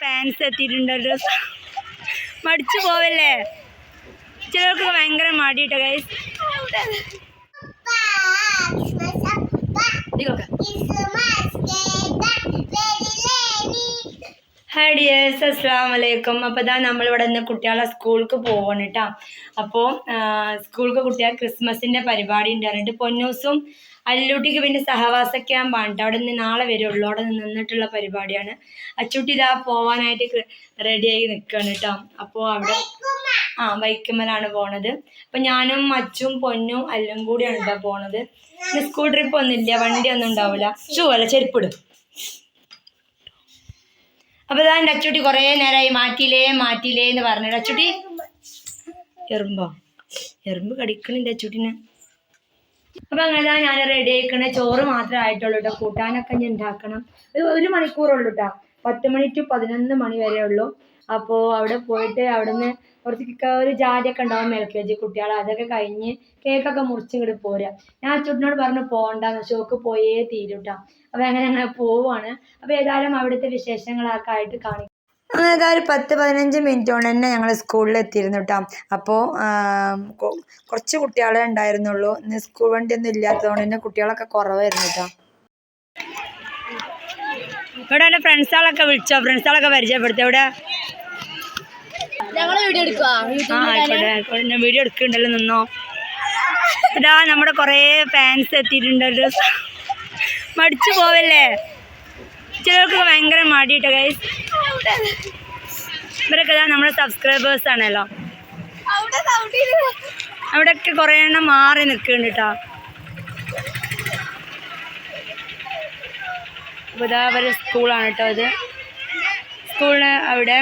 Fans എത്തിയിട്ടുണ്ടല്ലോ. മടിച്ചു പോവല്ലേ? ചിലർക്ക് ഭയങ്കര മടിയിട്ടോ ഗൈസ്. ഹായ് ഡിയേഴ്സ്, അസ്സലാമു അലൈക്കും. അപ്പോൾ ഇതാ നമ്മളിവിടെ നിന്ന് കുട്ടികളെ സ്കൂൾക്ക് പോകണം കേട്ടോ. അപ്പോൾ സ്കൂൾക്ക് കുട്ടികൾ ക്രിസ്മസിൻ്റെ പരിപാടി ഉണ്ട് പറഞ്ഞിട്ട് പൊന്നൂസും അല്ലൂട്ടിക്ക് പിന്നെ സഹവാസ ക്യാമ്പാണ് കേട്ടോ. അവിടെ നിന്ന് നാളെ വരുള്ളൂ. അവിടെ നിന്നിട്ടുള്ള പരിപാടിയാണ്. അച്ചൂട്ടി ഇതാ പോവാനായിട്ട് റെഡിയായി നിൽക്കുകയാണ് കേട്ടോ. അപ്പോൾ അവിടെ വൈക്കമ്മലാണ് പോണത്. അപ്പം ഞാനും അച്ചും പൊന്നും എല്ലാം കൂടിയാണ് കേട്ടോ പോണത്. ഇന്ന് സ്കൂൾ ട്രിപ്പ് ഒന്നുമില്ല, വണ്ടി ഒന്നും ഉണ്ടാവില്ല. ഷൂ അല്ല, ചെരുപ്പിടും. അപ്പോൾ ഇതാ എൻ്റെ അച്ചൂട്ടി കുറേ നേരമായി മാറ്റിയില്ലേ എന്ന് പറഞ്ഞിട്ട്. അച്ചൂട്ടി എറുമ്പ് കടിക്കണില്ല അച്ചൂട്ടിനെ. അപ്പം അങ്ങനെ ഞാൻ റെഡി ആയിക്കണേ. ചോറ് മാത്രമേ ആയിട്ടുള്ളൂ കേട്ടോ. കൂട്ടാനൊക്കെ ഞാൻ ഉണ്ടാക്കണം. 1 മണിക്കൂറുള്ളൂ കേട്ടോ. 10 മണി to 11 മണി വരെ ഉള്ളൂ. അപ്പോൾ അവിടെ പോയിട്ട് അവിടെ നിന്ന് കുറച്ച് ഒരു ജാതിയൊക്കെ ഉണ്ടാവും LKG കുട്ടികൾ. അതൊക്കെ കഴിഞ്ഞ് കേക്കൊക്കെ മുറിച്ചിങ്ങോട്ട് പോരുക. ഞാൻ അച്ചൂട്ടിനോട് പറഞ്ഞു പോകണ്ടെന്ന്. ഷോക്ക് പോയേ തീരും. അപ്പോൾ അങ്ങനെ പോവുകയാണ്. അപ്പോൾ ഏതായാലും അവിടുത്തെ വിശേഷങ്ങളൊക്കെ ആയിട്ട് കാണിക്കും. അങ്ങനെ ഒരു 10-15 മിനിറ്റ് കൊണ്ട് തന്നെ ഞങ്ങൾ സ്കൂളിൽ എത്തിയിരുന്നു കേട്ടോ. അപ്പോൾ കുറച്ച് കുട്ടികളെ ഉണ്ടായിരുന്നുള്ളൂ. ഇന്ന് സ്കൂൾ വണ്ടിയൊന്നും ഇല്ലാത്തതുകൊണ്ട് തന്നെ കുട്ടികളൊക്കെ കുറവായിരുന്നു കേട്ടോ. ഇവിടെ എൻ്റെ ഫ്രണ്ട്സുകളൊക്കെ വിളിച്ചോ? ഫ്രണ്ട്സുകളൊക്കെ പരിചയപ്പെടുത്തി. ഇവിടെ ആയിക്കോട്ടെ, വീഡിയോ എടുക്കുന്നുണ്ടല്ലോ, നിന്നോ. ഇതാ നമ്മുടെ കുറേ ഫാൻസ് എത്തിയിട്ടുണ്ടല്ലോ. മടിച്ചു പോവല്ലേ? ചിലർക്ക് ഭയങ്കര മടിയിട്ടോ ഗൈസ്. ഇവരൊക്കെ നമ്മുടെ സബ്സ്ക്രൈബേഴ്സ് ആണല്ലോ. അവിടെയൊക്കെ കുറേ എണ്ണം മാറി നിൽക്കുന്നുണ്ട് കേട്ടോ. അപ്പോൾ ഇതാ അവരുടെ സ്കൂളാണ് കേട്ടോ ഇത്. സ്കൂളിന് അവിടെ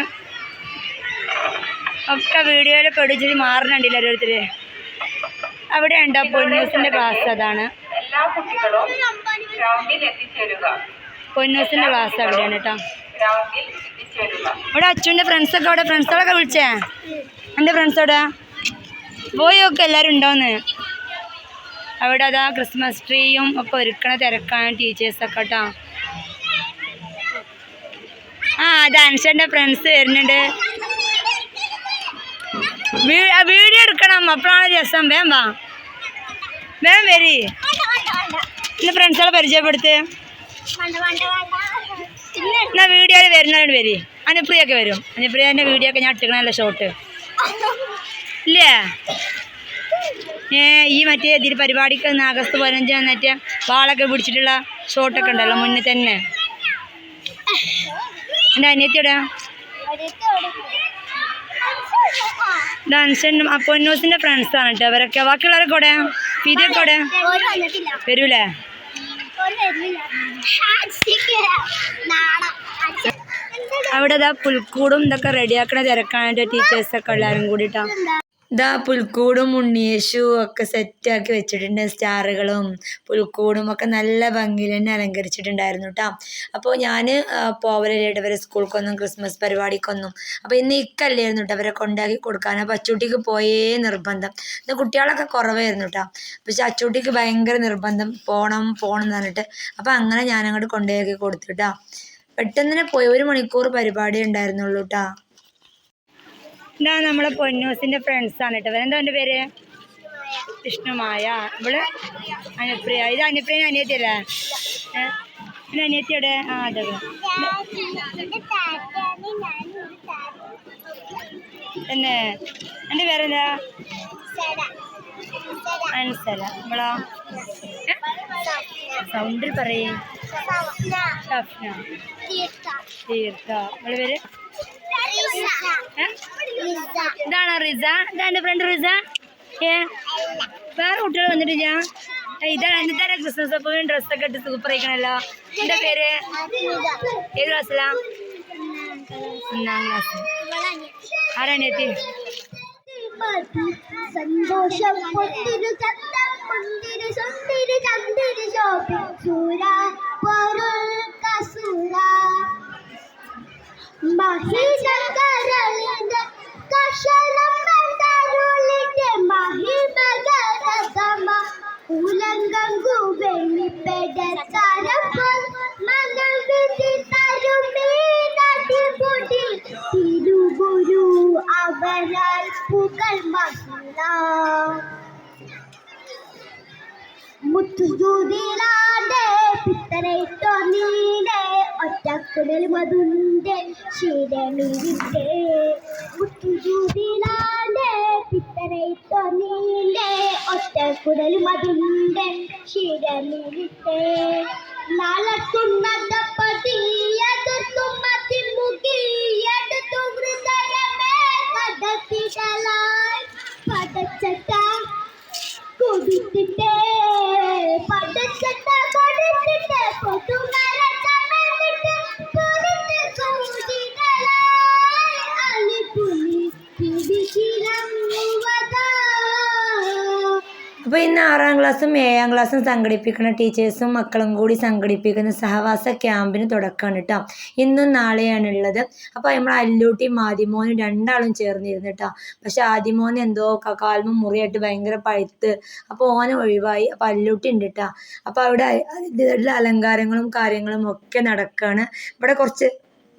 ഒക്കെ വീഡിയോയിൽ പെടിച്ചിട്ട് മാറുന്നുണ്ടല്ലോ ഓരോരുത്തർ. അവിടെ ഉണ്ടോ പൊന്നൂസിൻ്റെ ക്ലാസ്? അതാണ് പൊന്നൂസിൻ്റെ ക്ലാസ് അവിടെയാണ് കേട്ടോ. ഇവിടെ അച്ഛൻ്റെ ഫ്രണ്ട്സൊക്കെ അവിടെ. ഫ്രണ്ട്സുകളൊക്കെ വിളിച്ചേ? എൻ്റെ ഫ്രണ്ട്സോടെ പോയി ഒക്കെ എല്ലാവരും ഉണ്ടോയെന്ന്. അവിടെ അതാ ക്രിസ്മസ് ട്രീയും ഒക്കെ ഒരുക്കണ തിരക്കാണ് ടീച്ചേഴ്സൊക്കെ കേട്ടോ. അത് അൻഷൻ്റെ ഫ്രണ്ട്സ് വരുന്നുണ്ട്. വീഡിയോ എടുക്കണം, അപ്പോഴാണ് രസം. വേഗം വരി. എൻ്റെ ഫ്രണ്ട്സുകളെ പരിചയപ്പെടുത്ത്. എന്നാ വീഡിയോയിൽ വരുന്നവരോട് വരി. അനുപ്രിയൊക്കെ വരും. അനുപ്രിയൻ്റെ വീഡിയോ ഒക്കെ ഞാൻ ഇട്ടിക്കണല്ലോ ഷോട്ട് ഇല്ലേ? ഈ മറ്റേ ഇതിൽ പരിപാടിക്ക് ആഗസ്റ്റ് 15 വന്നിട്ട് വാളൊക്കെ പിടിച്ചിട്ടുള്ള ഷോട്ടൊക്കെ ഉണ്ടല്ലോ മുന്നിൽ തന്നെ. എൻ്റെ അനിയത്തിയുടെ ഡാൻസനും പൊന്നൂസിൻ്റെ ഫ്രണ്ട്സാണ് കേട്ടോ അവരൊക്കെ. ബാക്കിയുള്ളവരൊക്കെ ഇവിടെ ഫിദിയൊക്കെ ഇവിടെ വരൂലേ? അവിടെ ഇതാ പുൽക്കൂടും ഇതൊക്കെ റെഡിയാക്കണ തിരക്കാനായിട്ട് ടീച്ചേഴ്സൊക്കെ എല്ലാവരും കൂടിയിട്ടാ. ഇതാ പുൽക്കൂടും ഉണ്ണിയേശു ഒക്കെ സെറ്റാക്കി വെച്ചിട്ടുണ്ട്. സ്റ്റാറുകളും പുൽക്കൂടും ഒക്കെ നല്ല ഭംഗിയിൽ തന്നെ അലങ്കരിച്ചിട്ടുണ്ടായിരുന്നു കേട്ടോ. അപ്പോൾ ഞാൻ പോവലില്ല ഇവരെ സ്കൂൾക്കൊന്നും, ക്രിസ്മസ് പരിപാടിക്കൊന്നും. അപ്പോൾ ഇന്ന് ഇക്കല്ലായിരുന്നു കേട്ടോ അവരെ കൊണ്ടാക്കി കൊടുക്കാൻ. അപ്പോൾ അച്ചൂട്ടിക്ക് പോയേ നിർബന്ധം. ഇന്ന് കുട്ടികളൊക്കെ കുറവായിരുന്നു കേട്ടോ. പക്ഷെ അച്ചൂട്ടിക്ക് ഭയങ്കര നിർബന്ധം പോകണം എന്ന് പറഞ്ഞിട്ട്. അപ്പോൾ അങ്ങനെ ഞാനങ്ങോട്ട് കൊണ്ടുപോയി കൊടുത്തുട്ടാ. പെട്ടെന്ന് തന്നെ പോയി. 1 മണിക്കൂർ പരിപാടി ഉണ്ടായിരുന്നുള്ളൂ കേട്ടോ. ഇതാ നമ്മളെ പൊന്നൂസിൻ്റെ ഫ്രണ്ട്സാണ് കേട്ടോ. എന്താ എൻ്റെ പേര്? വിഷ്ണുമായ. ഇവിടെ അനുപ്രിയ. ഇത് അനുപ്രിയ അനിയത്തിയല്ലേ? എൻ്റെ അനിയത്തിയുടെ അതെ. എന്നെ എൻ്റെ പേരെന്താ? അൻസല. നമ്മളോ? സൗണ്ടിൽ പറയേ. സഫ്ന. തീർത്ഥ. നമ്മളെ പേര് ഇതാണോ റിസ? ഇതാ എൻ്റെ ഫ്രണ്ട് റിസ. വേറെ കുട്ടികൾ വന്നിട്ടില്ല. ഇതാണ് എന്നിട്ടാണ് ക്രിസ്മസ് അപ്പോൾ ഡ്രസ്സൊക്കെ ഇട്ട് സൂപ്പർ ആയിക്കണല്ലോ. എൻ്റെ പേര്? ഏത് ക്ലാസ്സിലാ? 1ാം ക്ലാസ്. ആരാണിയത്തി? ഉലങ്കു വെളിപ്പെട തരപ്പോൾ മുത്തുജൂതിലാണ്ടേ പിത്തരയിട്ടോ നീണ്ടേ ഒറ്റക്കുടൽ മതുണ്ടേ ശിരമിരിട്ടേ മുത്തുജൂതിലാണ്ടേ പിത്തരയിട്ടോ നീണ്ടേ ഒറ്റക്കുടൽ മതുണ്ടേ ശിരമിരിട്ടേ നാളത്തുന്നതപ്പതി എതിർത്തുമ്മത്തിൻ മുകിയെടുത്തു ഹൃദയമേ കടത്തിടലായി പടച്ചട്ട കൊടുത്തിട്ടേ പടച്ചട്ട കൊടുത്തിട്ടേ പൊതുമര ചമന്നിട്ട് പുറത്ത് കൂടികളായി അലിപുലി പിടിച്ചിറങ്ങുവതാ. അപ്പോൾ ഇന്ന് 6ാം ക്ലാസ്സും 7ാം ക്ലാസ്സും സംഘടിപ്പിക്കുന്ന ടീച്ചേഴ്സും മക്കളും കൂടി സംഘടിപ്പിക്കുന്ന സഹവാസ ക്യാമ്പിന് തുടക്കമാണ് കേട്ടോ. ഇന്നും നാളെയാണുള്ളത്. അപ്പോൾ നമ്മൾ അല്ലൂട്ടിയും ആദിമോനും രണ്ടാളും ചേർന്നിരുന്നു കേട്ടോ. പക്ഷെ ആദിമോന് എന്തോ കാൽമും മുറിയായിട്ട് ഭയങ്കര പഴുത്ത്, അപ്പോൾ ഓനെ ഒഴിവായി. അപ്പോൾ അല്ലൂട്ടി ഉണ്ട് കേട്ടോ. അപ്പോൾ അവിടെ അതിൻ്റെ അലങ്കാരങ്ങളും കാര്യങ്ങളും ഒക്കെ നടക്കുകയാണ്. ഇവിടെ കുറച്ച്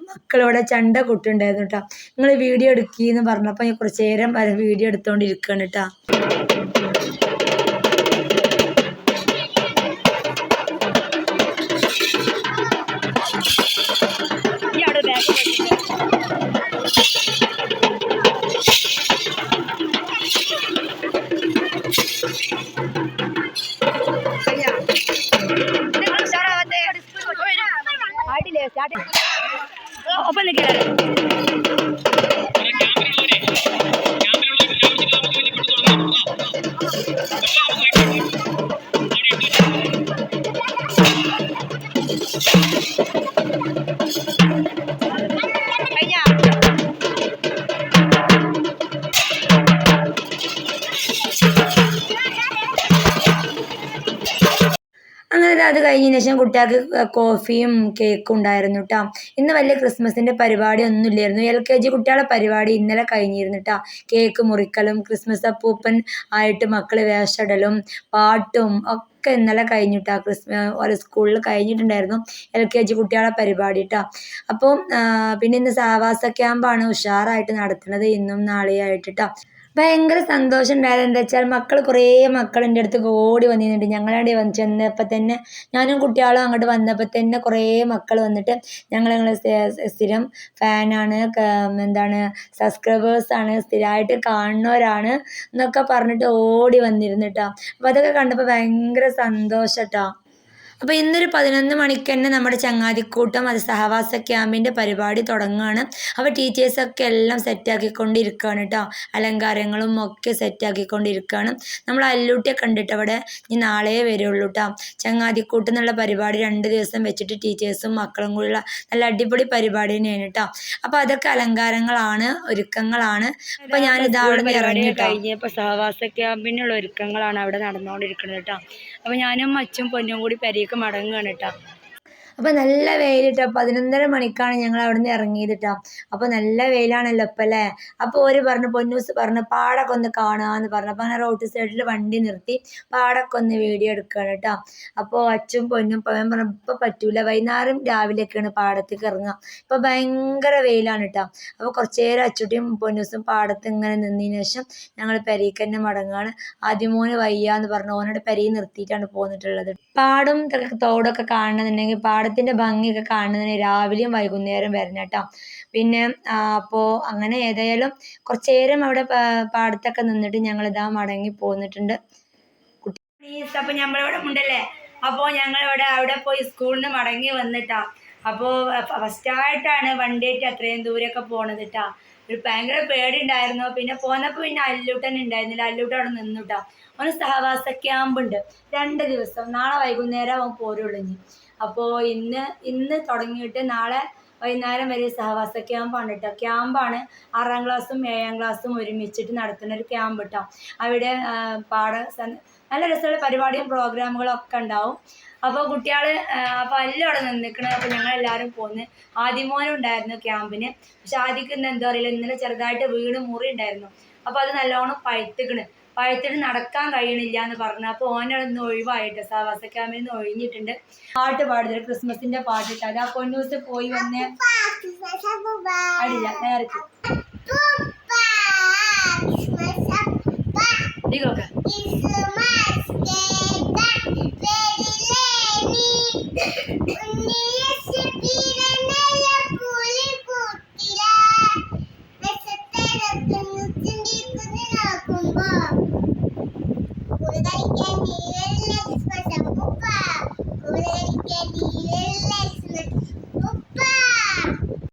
മക്കളിവിടെ ചണ്ട കൊട്ടുണ്ടായിരുന്നു കേട്ടോ. നിങ്ങൾ വീഡിയോ എടുക്കുകയെന്ന് പറഞ്ഞപ്പോൾ ഞാൻ കുറച്ച് നേരം വരെ വീഡിയോ എടുത്തുകൊണ്ടിരിക്കുകയാണ് കേട്ടോ. ഒപ്പം അങ്ങനെ അത് കഴിഞ്ഞതിന് ശേഷം കുട്ടികൾക്ക് കോഫിയും കേക്കും ഉണ്ടായിരുന്നു കേട്ടോ. ഇന്ന് വലിയ ക്രിസ്മസിൻ്റെ പരിപാടി ഒന്നും ഇല്ലായിരുന്നു. LKG കുട്ടികളെ പരിപാടി ഇന്നലെ കഴിഞ്ഞിരുന്നു കേട്ടോ. കേക്ക് മുറിക്കലും ക്രിസ്മസ് അപ്പൂപ്പൻ ആയിട്ട് മക്കൾ വേഷമിടലും പാട്ടും ഒക്കെ ഇന്നലെ കഴിഞ്ഞിട്ടാ. ഓരോ സ്കൂളിൽ കഴിഞ്ഞിട്ടുണ്ടായിരുന്നു LKG കുട്ടികളെ പരിപാടി കേട്ടോ. അപ്പോൾ പിന്നെ ഇന്ന് സഹവാസ ക്യാമ്പാണ് ഉഷാറായിട്ട് നടത്തുന്നത് ഇന്നും നാളെയായിട്ട് കേട്ടോ. ഭയങ്കര സന്തോഷം ഉണ്ടായത് എന്താ വെച്ചാൽ കുറേ മക്കൾ എൻ്റെ അടുത്ത് ഓടി വന്നിരുന്നുണ്ട്. ഞങ്ങളവിടെ ചെന്നപ്പോൾ തന്നെ ഞാനും കുട്ടികളും അങ്ങോട്ട് വന്നപ്പോൾ തന്നെ കുറേ മക്കൾ വന്നിട്ട് ഞങ്ങൾ സ്ഥിരം ഫാനാണ്, സബ്സ്ക്രൈബേഴ്സാണ്, സ്ഥിരമായിട്ട് കാണുന്നവരാണ് എന്നൊക്കെ പറഞ്ഞിട്ട് ഓടി വന്നിരുന്നു കേട്ടോ. അപ്പോൾ അതൊക്കെ കണ്ടപ്പോൾ ഭയങ്കര സന്തോഷം കേട്ടോ. അപ്പോൾ ഇന്നൊരു 11 മണിക്ക് തന്നെ നമ്മുടെ ചങ്ങാതിക്കൂട്ടം അത് സഹവാസ ക്യാമ്പിൻ്റെ പരിപാടി തുടങ്ങുകയാണ്. അപ്പോൾ ടീച്ചേഴ്സൊക്കെ എല്ലാം സെറ്റാക്കിക്കൊണ്ടിരിക്കുകയാണ് കേട്ടോ. അലങ്കാരങ്ങളും ഒക്കെ സെറ്റാക്കിക്കൊണ്ടിരിക്കുകയാണ്. നമ്മൾ അല്ലൂട്ടിയൊക്കെ കണ്ടിട്ട് അവിടെ ഇനി നാളെ വരുള്ളൂ കേട്ടോ. ചങ്ങാതിക്കൂട്ടം എന്നുള്ള പരിപാടി 2 ദിവസം വെച്ചിട്ട് ടീച്ചേഴ്സും മക്കളും കൂടിയുള്ള നല്ല അടിപൊളി പരിപാടി തന്നെയാണ് കേട്ടോ. അപ്പോൾ അതൊക്കെ അലങ്കാരങ്ങളാണ്, ഒരുക്കങ്ങളാണ്. അപ്പോൾ ഞാനിത് അവിടെ നിന്ന് ഇറങ്ങി കഴിഞ്ഞപ്പോൾ സഹവാസ ക്യാമ്പിനുള്ള ഒരുക്കങ്ങളാണ് അവിടെ നടന്നുകൊണ്ടിരിക്കുന്നത് കേട്ടോ. അപ്പോൾ ഞാനും അച്ഛനും പൊന്നും കൂടി പെരേക്ക് മടങ്ങുകയാണ് കേട്ടോ. അപ്പോൾ നല്ല വെയിലിട്ടോ. 11:30 മണിക്കാണ് ഞങ്ങൾ അവിടെ നിന്ന് ഇറങ്ങിയത് കേട്ടോ. അപ്പോൾ നല്ല വെയിലാണല്ലോ ഇപ്പം അല്ലേ. അപ്പോൾ ഒരു പറഞ്ഞു, പൊന്നൂസ് പറഞ്ഞു പാടൊക്കെ ഒന്ന് കാണുകയെന്ന് പറഞ്ഞു. അപ്പോൾ അങ്ങനെ റോഡ് സൈഡിൽ വണ്ടി നിർത്തി പാടൊക്കെ ഒന്ന് വീഡിയോ എടുക്കുകയാണ് കേട്ടോ. അപ്പോൾ അച്ഛനും പൊന്നും പറഞ്ഞു ഇപ്പോൾ പറ്റൂല, വൈകുന്നേരം രാവിലെയൊക്കെയാണ് പാടത്തേക്ക് ഇറങ്ങുക. ഇപ്പോൾ ഭയങ്കര വെയിലാണ് കേട്ടോ. അപ്പോൾ കുറച്ച് നേരം അച്ചുട്ടിയും പൊന്നൂസും പാടത്ത് ഇങ്ങനെ നിന്നതിന് ശേഷം ഞങ്ങൾ പെരേക്ക് തന്നെ മടങ്ങുകയാണ്. ആദ്യമോന് വയ്യാന്ന് പറഞ്ഞു ഓനോട് പെരയിൽ നിർത്തിയിട്ടാണ് പോന്നിട്ടുള്ളത്. പാടും തോടൊക്കെ കാണണമെന്നുണ്ടെങ്കിൽ പാടത്തിൻ്റെ ഭംഗിയൊക്കെ കാണുന്നതിന് രാവിലെയും വൈകുന്നേരം വരണം കേട്ടോ. പിന്നെ അപ്പോൾ അങ്ങനെ ഏതായാലും കുറച്ച് നേരം അവിടെ പാടത്തൊക്കെ നിന്നിട്ട് ഞങ്ങളിതാ മടങ്ങി പോന്നിട്ടുണ്ട്. അപ്പോൾ നമ്മളിവിടെ ഉണ്ടല്ലേ. അപ്പോൾ ഞങ്ങളിവിടെ അവിടെ പോയി സ്കൂളിൽ നിന്ന് മടങ്ങി വന്നിട്ടാ. അപ്പോൾ ഫസ്റ്റായിട്ടാണ് വണ്ടിയായിട്ട് അത്രയും ദൂരമൊക്കെ പോണത് കേട്ടോ. ഒരു ഭയങ്കര പേടി ഉണ്ടായിരുന്നു. പിന്നെ പോന്നപ്പോൾ പിന്നെ അല്ലൂട്ടൻ ഉണ്ടായിരുന്നില്ല. അല്ലൂട്ടൻ അവിടെ നിന്നു കേട്ടോ. അവന് സഹവാസ ക്യാമ്പുണ്ട് 2 ദിവസം. നാളെ വൈകുന്നേരം അവൻ പോരുള്ളൂ ഇനി. അപ്പോൾ ഇന്ന് തുടങ്ങിയിട്ട് നാളെ വൈകുന്നേരം വരെ സഹവാസ ക്യാമ്പാണ് കേട്ടോ. ക്യാമ്പാണ് 6ാം ക്ലാസ്സും 7ാം ക്ലാസ്സും ഒരുമിച്ചിട്ട് നടത്തുന്ന ഒരു ക്യാമ്പ് കേട്ടോ. അവിടെ നല്ല രസമുള്ള പരിപാടിയും പ്രോഗ്രാമുകളും ഒക്കെ ഉണ്ടാവും. അപ്പോൾ കുട്ടികൾ അപ്പോൾ എല്ലാം അവിടെ നിൽക്കണം. അപ്പോൾ ഞങ്ങളെല്ലാവരും പോന്ന്. ആദിമോനും ഉണ്ടായിരുന്നു ക്യാമ്പിന്. പക്ഷെ ആദ്യക്ക് എന്താ അറിയില്ല, ഇന്നലെ ചെറുതായിട്ട് വീണ് മുറി ഉണ്ടായിരുന്നു. അപ്പോൾ അത് നല്ലോണം പഴുത്തിട്ട് നടക്കാൻ കഴിയണില്ല എന്ന് പറഞ്ഞു. അപ്പോൾ ഓനൊന്ന് ഒഴിവായിട്ട് സഹവാസ ക്യാമ്പിൽ നിന്ന് ഒഴിഞ്ഞിട്ടുണ്ട്. പാട്ട് പാടുന്നത് ക്രിസ്മസിൻ്റെ പാട്ടിട്ട്. അത് ആ പൊന്നൂസ് പോയി വന്ന് അടില്ല നേരത്തെ